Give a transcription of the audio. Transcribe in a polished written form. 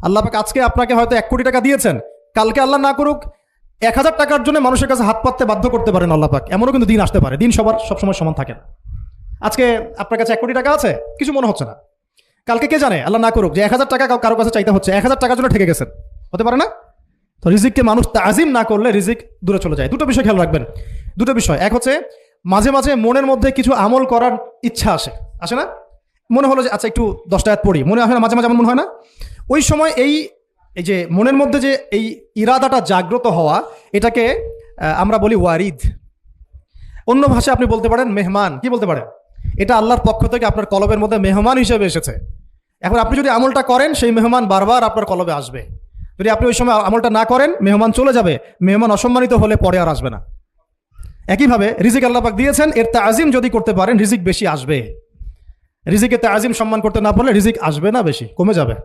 আল্লাহ পাক আজকে আপনাকে হয়তো 1 কোটি টাকা দিয়েছেন, কালকে আল্লাহ না করুক 1000 টাকার জন্য মানুষের কাছে হাত পাততে বাধ্য করতে পারেন আল্লাহ পাক। এমনও কিন্তু দিন আসতে পারে, দিন সবার সবসময় সমান থাকে না। আজকে আপনার কাছে 1 কোটি টাকা আছে, কিছু মনে হচ্ছে না, কালকে কে জানে আল্লাহ না করুক যে 1000 টাকা কারো কাছে চাইতে হচ্ছে, 1000 টাকার জন্য ঠেকে গেছেন, হতে পারে না? তো রিজিককে মানুষ তাজিম না করলে রিজিক দূরে চলে যায়। দুটো বিষয় খেয়াল রাখবেন, দুটো বিষয়। এক হচ্ছে মাঝে মাঝে মনের মধ্যে কিছু আমল করার ইচ্ছা আসে না? মনে হলো যে আচ্ছা একটু 10টা আয়াত পড়ি, মনে হয় না মাঝে মাঝে এমন মনে হয় না? ওই সময় এই যে মনের মধ্যে যে এই ইরাদাটা জাগ্রত হওয়া, এটাকে আমরা বলি ওয়ারিদ। অন্য ভাষায় আপনি বলতে পারেন মেহমান। কি বলতে পারেন? এটা আল্লাহর পক্ষ থেকে আপনার কলবের মধ্যে মেহমান হিসেবে এসেছে। এখন আপনি যদি আমলটা করেন, সেই মেহমান বারবার আপনার কলবে আসবে। যদি আপনি ওই সময় আমলটা না করেন, মেহমান চলে যাবে, মেহমান অসম্মানিত হলে পরে আর আসবে না। একইভাবে রিজিক আল্লাহ পাক দিয়েছেন, এর তাজিম যদি করতে পারেন রিজিক বেশি আসবে। রিজিকে তাজিম সম্মান করতে না পারলে রিজিক আসবে না, বেশি কমে যাবে।